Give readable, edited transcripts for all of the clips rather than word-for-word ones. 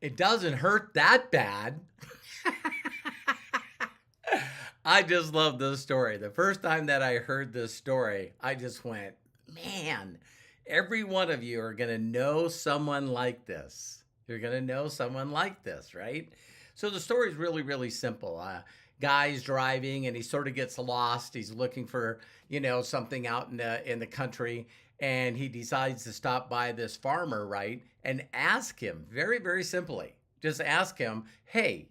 It doesn't hurt that bad. I just love this story. The first time that I heard this story, I just went, man, every one of you are going to know someone like this. You're going to know someone like this, right? So the story is really, really simple. Guy's driving and he sort of gets lost. He's looking for, something out in the country, and he decides to stop by this farmer, right? And ask him very, very simply. Just ask him, hey,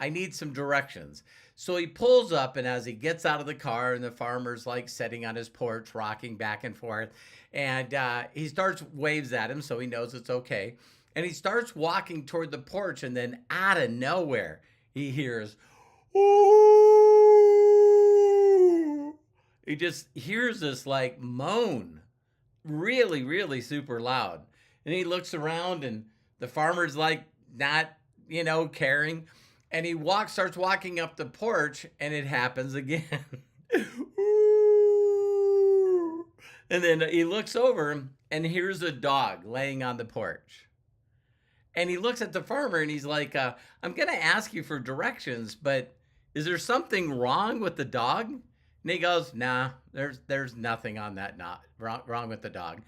I need some directions. So he pulls up, and as he gets out of the car, and the farmer's like sitting on his porch, rocking back and forth, and he starts waves at him, so he knows it's okay. And he starts walking toward the porch, and then out of nowhere, he hears, ooh. He just hears this like moan, really, really super loud. And he looks around, and the farmer's like not, caring. And he starts walking up the porch, and it happens again. And then he looks over and here's a dog laying on the porch. And he looks at the farmer and he's like, I'm going to ask you for directions, but is there something wrong with the dog? And he goes, nah, there's nothing on that, not wrong with the dog.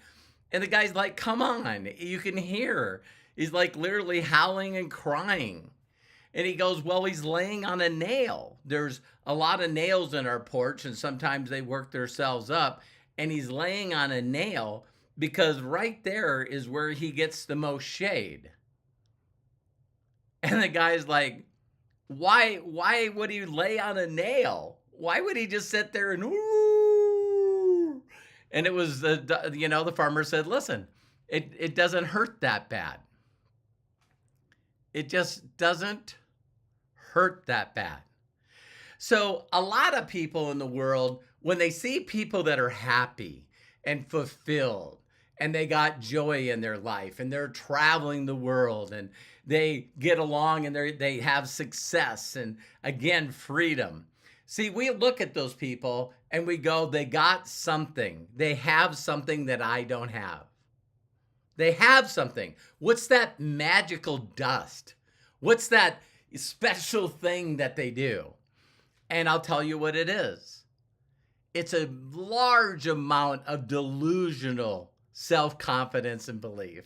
And the guy's like, come on, you can hear. He's like literally howling and crying. And he goes, well, he's laying on a nail. There's a lot of nails in our porch, and sometimes they work themselves up. And he's laying on a nail because right there is where he gets the most shade. And the guy's like, why would he lay on a nail? Why would he just sit there and ooh? And it was, the farmer said, listen, it doesn't hurt that bad. It just doesn't hurt that bad. So a lot of people in the world, when they see people that are happy and fulfilled and they got joy in their life and they're traveling the world and they get along and they have success and again, freedom. See, we look at those people and we go, they got something. They have something that I don't have. They have something. What's that magical dust? What's that special thing that they do? And I'll tell you what it is. It's a large amount of delusional self-confidence and belief.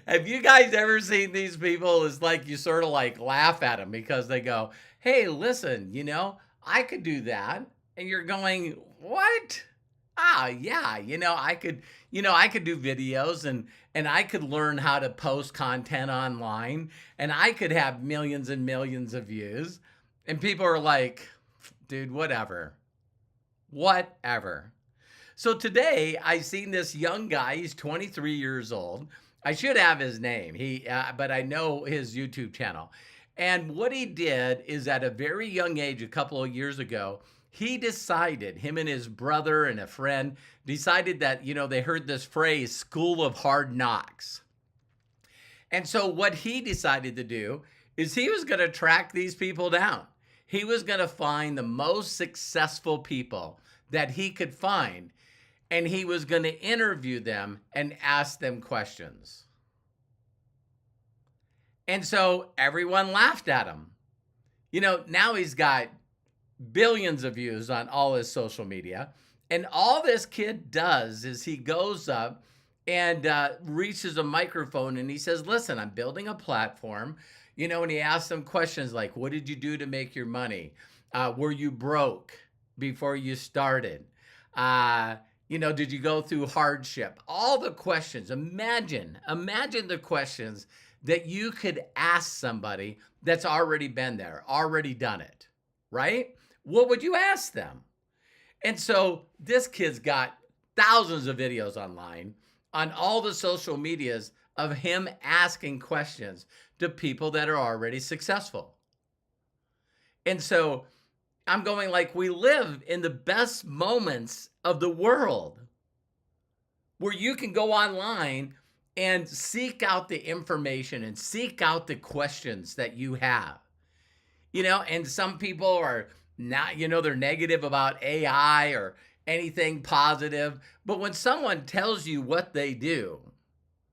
Have you guys ever seen these people? It's like you sort of like laugh at them because they go, hey, listen, I could do that. And you're going, what? Yeah, I could do videos and I could learn how to post content online and I could have millions and millions of views. And people are like, dude, whatever. So today I seen this young guy, he's 23 years old. I should have his name, but I know his YouTube channel. And what he did is at a very young age, a couple of years ago, he decided, him and his brother and a friend decided that, they heard this phrase, school of hard knocks. And so what he decided to do is he was going to track these people down. He was going to find the most successful people that he could find, and he was going to interview them and ask them questions. And so everyone laughed at him. Now he's got billions of views on all his social media. And all this kid does is he goes up and reaches a microphone and he says, listen, I'm building a platform, and he asks them questions like, what did you do to make your money? Were you broke before you started? Did you go through hardship? All the questions. Imagine the questions that you could ask somebody that's already been there, already done it, right? What would you ask them? And so this kid's got thousands of videos online on all the social medias of him asking questions to people that are already successful. And so I'm going like, we live in the best moments of the world where you can go online and seek out the information and seek out the questions that you have. And some people are not, they're negative about AI or anything positive. But when someone tells you what they do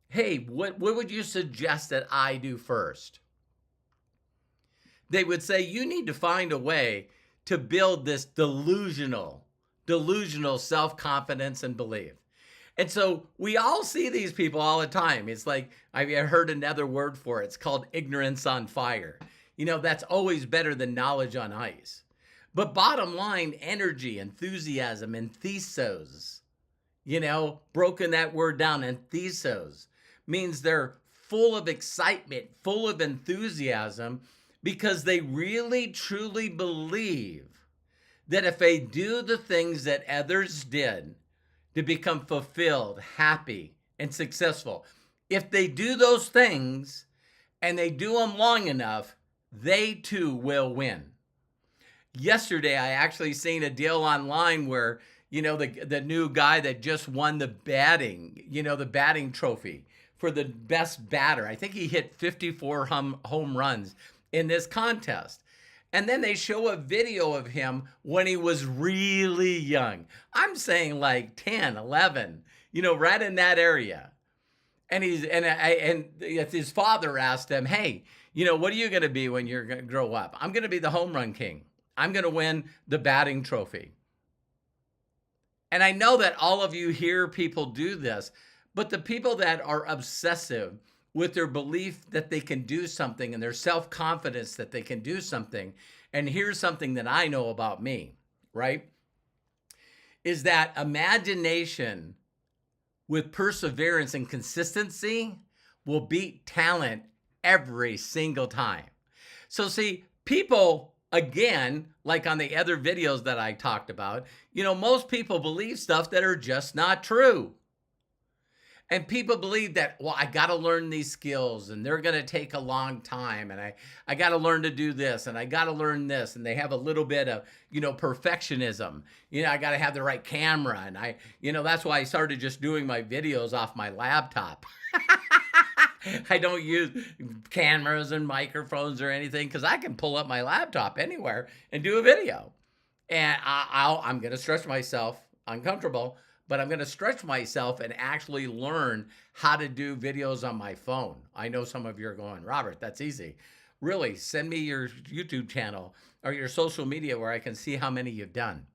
hey, what would you suggest that I do first? They would say, you need to find a way to build this delusional self-confidence and belief. And so we all see these people all the time. It's like, I've heard another word for it. It's called ignorance on fire. That's always better than knowledge on ice. But bottom line, energy, enthusiasm, and enthesos, broken that word down, enthesos means they're full of excitement, full of enthusiasm, because they really truly believe that if they do the things that others did to become fulfilled, happy, and successful, if they do those things and they do them long enough, they too will win. Yesterday, I actually seen a deal online where, the new guy that just won the batting trophy for the best batter. I think he hit 54 home runs in this contest. And then they show a video of him when he was really young. I'm saying like 10, 11, right in that area. And his father asked him, hey, what are you going to be when you're going to grow up? I'm going to be the home run king. I'm going to win the batting trophy. And I know that all of you hear people do this, but the people that are obsessive with their belief that they can do something and their self-confidence that they can do something. And here's something that I know about me, right? Is that imagination with perseverance and consistency will beat talent every single time. So see, people, again, like on the other videos that I talked about, most people believe stuff that are just not true. And people believe that, well, I got to learn these skills and they're going to take a long time. And I got to learn to do this and I got to learn this. And they have a little bit of, perfectionism. I got to have the right camera. And that's why I started just doing my videos off my laptop. I don't use cameras and microphones or anything because I can pull up my laptop anywhere and do a video. And I'm going to stretch myself, uncomfortable, but I'm going to stretch myself and actually learn how to do videos on my phone. I know some of you are going, Robert, that's easy. Really, send me your YouTube channel or your social media where I can see how many you've done.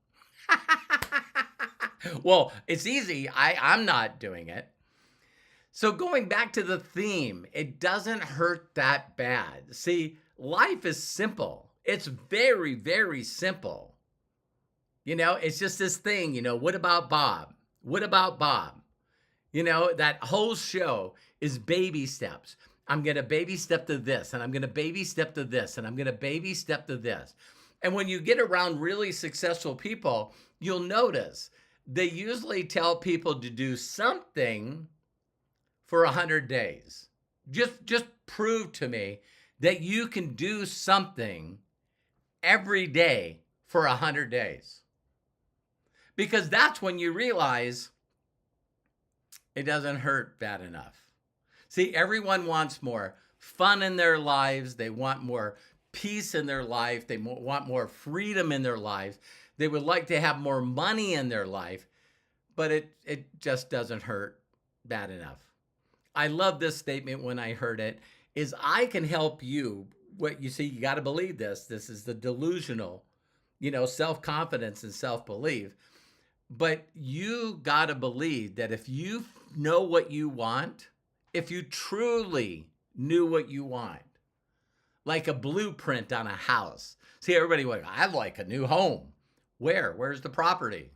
Well, it's easy. I'm not doing it. So going back to the theme, it doesn't hurt that bad. See, life is simple. It's very, very simple. It's just this thing, what about Bob? What about Bob? That whole show is baby steps. I'm going to baby step to this, and I'm going to baby step to this, and I'm going to baby step to this. And when you get around really successful people, you'll notice they usually tell people to do something for 100 days. Just prove to me that you can do something every day for 100 days. Because that's when you realize it doesn't hurt bad enough. See, everyone wants more fun in their lives. They want more peace in their life. They want more freedom in their lives. They would like to have more money in their life, but it just doesn't hurt bad enough. I love this statement when I heard it, is I can help you. What you see, you got to believe this. This is the delusional, self-confidence and self-belief. But you got to believe that if you know what you want, if you truly knew what you want, like a blueprint on a house. See, everybody went, I'd like a new home. Where? Where's the property?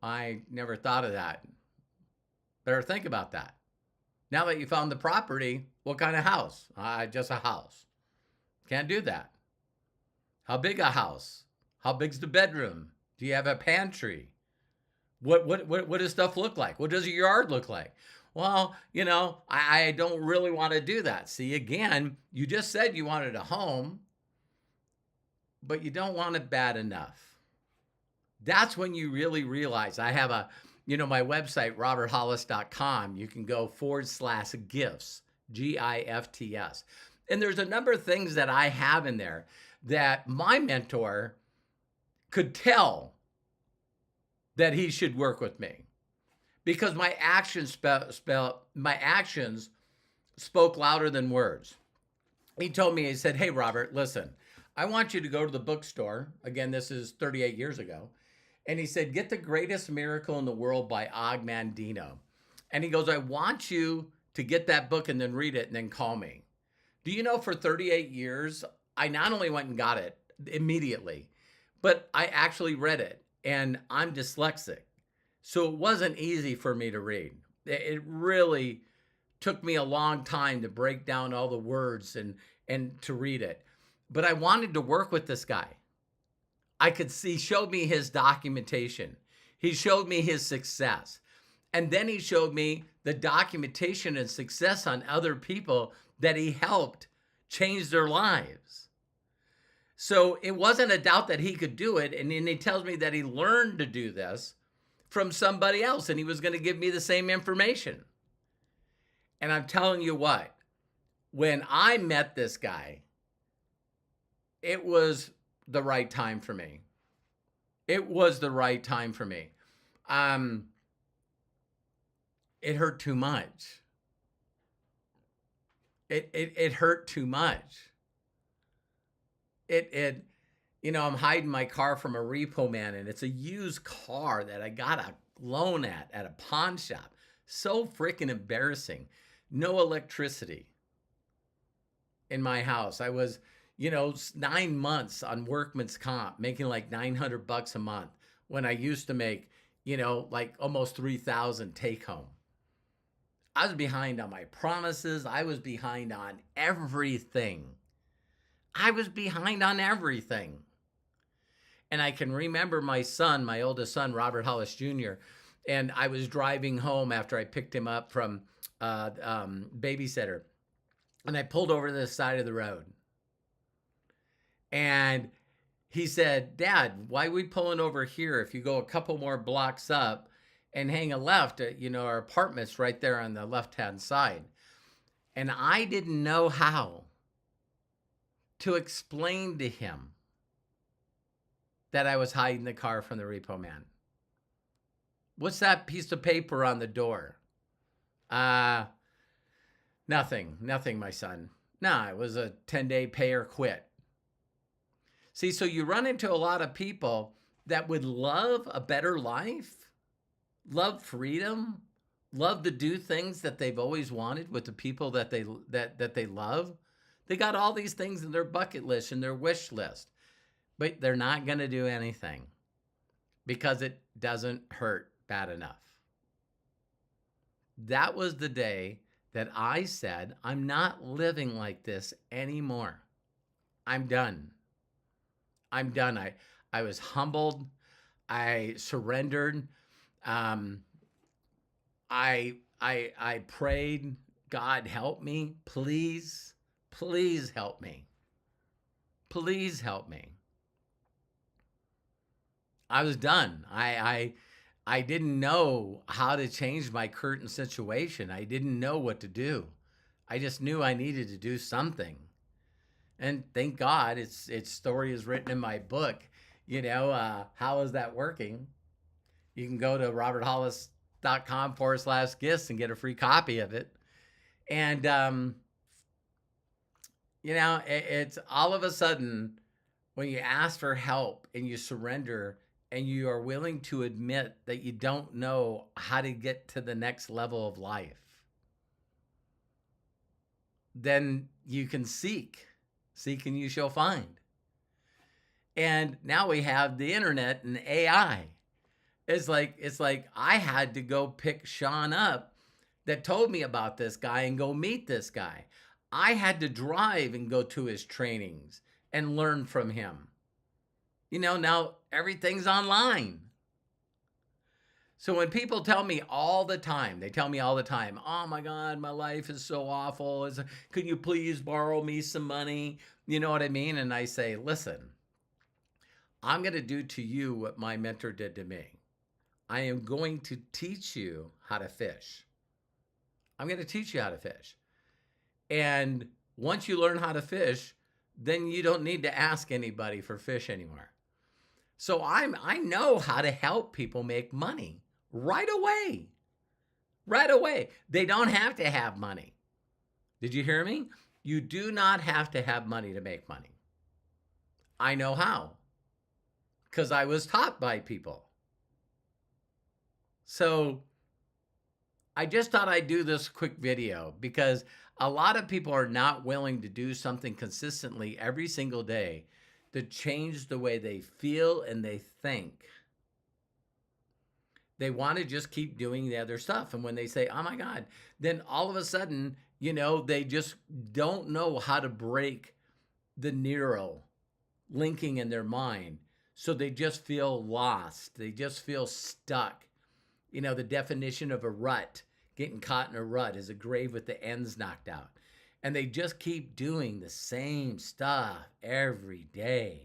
I never thought of that. Better think about that. Now that you found the property, what kind of house? Just a house. Can't do that. How big a house? How big's the bedroom? Do you have a pantry? What does stuff look like? What does your yard look like? Well, I don't really want to do that. See, again, you just said you wanted a home, but you don't want it bad enough. That's when you really realize. I have my website, roberthollis.com. You can go /gifts, GIFTS. And there's a number of things that I have in there that my mentor could tell that he should work with me. because my actions spoke louder than words. He told me, he said, "Hey, Robert, listen, I want you to go to the bookstore." Again, this is 38 years ago. And he said, "Get The Greatest Miracle in the World by Og Mandino." And he goes, "I want you to get that book and then read it and then call me." Do you know, for 38 years, I not only went and got it immediately, but I actually read it. And I'm dyslexic. So it wasn't easy for me to read. It really took me a long time to break down all the words and to read it. But I wanted to work with this guy. I could see, he showed me his documentation. He showed me his success. And then he showed me the documentation and success on other people that he helped change their lives. So it wasn't a doubt that he could do it. And then he tells me that he learned to do this from somebody else, and he was going to give me the same information. And I'm telling you what, when I met this guy, it was the right time for me. It was the right time for me. It hurt too much. It hurt too much. I'm hiding my car from a repo man, and it's a used car that I got a loan at a pawn shop. So freaking embarrassing. No electricity in my house. I was, 9 months on workman's comp, making like $900 a month when I used to make, like almost 3,000 take home. I was behind on my promises. I was behind on everything. And I can remember my son, my oldest son, Robert Hollis Jr., and I was driving home after I picked him up from babysitter. And I pulled over to the side of the road. And he said, "Dad, why are we pulling over here? If you go a couple more blocks up and hang a left, our apartment's right there on the left-hand side." And I didn't know how to explain to him that I was hiding the car from the repo man. "What's that piece of paper on the door?" Nothing, my son. Nah, it was a 10-day pay or quit. See, so you run into a lot of people that would love a better life, love freedom, love to do things that they've always wanted with the people that they love. They got all these things in their bucket list and their wish list, but they're not going to do anything because it doesn't hurt bad enough. That was the day that I said, I'm not living like this anymore. I'm done. I was humbled. I surrendered. I prayed, "God, help me. Please help me. Please help me." I was done. I didn't know how to change my current situation. I didn't know what to do. I just knew I needed to do something. And thank God its story is written in my book. How is that working? You can go to roberthollis.com/gifts and get a free copy of it. And, it's all of a sudden when you ask for help and you surrender and you are willing to admit that you don't know how to get to the next level of life, then you can seek and you shall find. And now we have the internet and AI. It's like I had to go pick Sean up that told me about this guy and go meet this guy. I had to drive and go to his trainings and learn from him. Now everything's online. So when people tell me all the time, "Oh my God, my life is so awful. Could you please borrow me some money?" You know what I mean? And I say, "Listen, I'm going to do to you what my mentor did to me. I am going to teach you how to fish. I'm going to teach you how to fish. And once you learn how to fish, then you don't need to ask anybody for fish anymore." So I know how to help people make money right away. right away. They don't have to have money. Did you hear me? You do not have to have money to make money. I know how, because I was taught by people. So I just thought I'd do this quick video because a lot of people are not willing to do something consistently every single day to change the way they feel and they think. They want to just keep doing the other stuff. And when they say, oh my God, then all of a sudden, they just don't know how to break the neural linking in their mind. So they just feel lost. They just feel stuck. The definition of a rut, getting caught in a rut, is a grave with the ends knocked out. And they just keep doing the same stuff every day.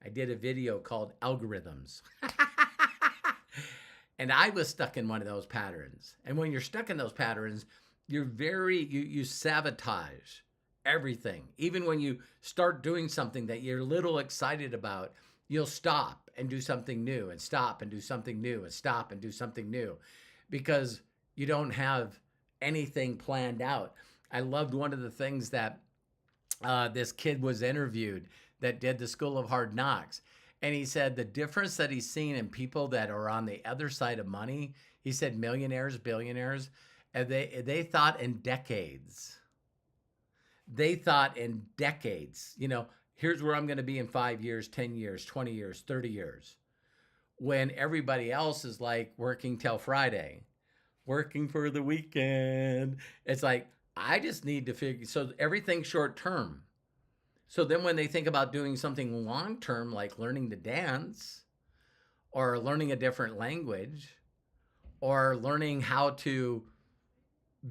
I did a video called Algorithms. And I was stuck in one of those patterns. And when you're stuck in those patterns, you sabotage everything. Even when you start doing something that you're a little excited about, you'll stop and do something new, and stop and do something new, and stop and do something new, because you don't have anything planned out. I loved one of the things that this kid was interviewed that did the School of Hard Knocks. And he said the difference that he's seen in people that are on the other side of money, he said millionaires, billionaires, and they thought in decades. They thought in decades. Here's where I'm going to be in 5 years, 10 years, 20 years, 30 years. When everybody else is like working till Friday, working for the weekend. It's like, I just need to figure, so everything's short term. So then when they think about doing something long term, like learning to dance or learning a different language or learning how to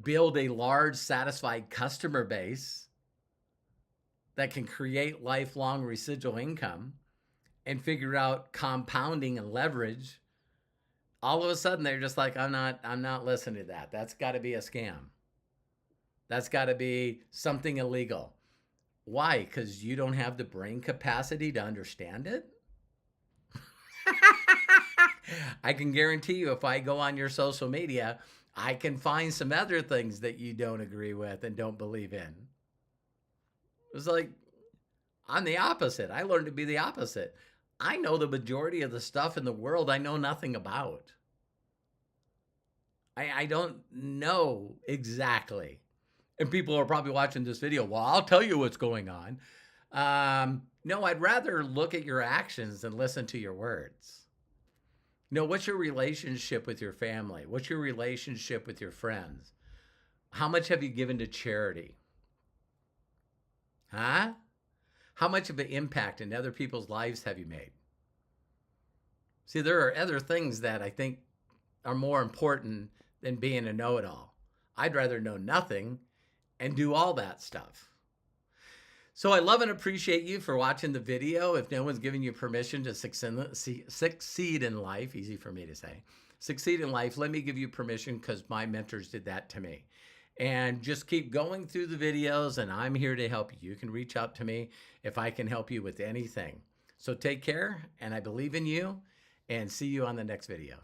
build a large, satisfied customer base that can create lifelong residual income and figure out compounding and leverage, all of a sudden they're just like, I'm not listening to that. That's got to be a scam. That's got to be something illegal. Why? Because you don't have the brain capacity to understand it? I can guarantee you, if I go on your social media, I can find some other things that you don't agree with and don't believe in. It's like, I'm the opposite. I learned to be the opposite. I know the majority of the stuff in the world I know nothing about. I don't know exactly. And people are probably watching this video. Well, I'll tell you what's going on. No, I'd rather look at your actions than listen to your words. What's your relationship with your family? What's your relationship with your friends? How much have you given to charity? Huh? How much of an impact in other people's lives have you made? See, there are other things that I think are more important than being a know-it-all. I'd rather know nothing and do all that stuff. So I love and appreciate you for watching the video. If no one's giving you permission to succeed in life, easy for me to say, succeed in life, let me give you permission, because my mentors did that to me. And just keep going through the videos, and I'm here to help you. You can reach out to me if I can help you with anything. So take care, and I believe in you, and see you on the next video.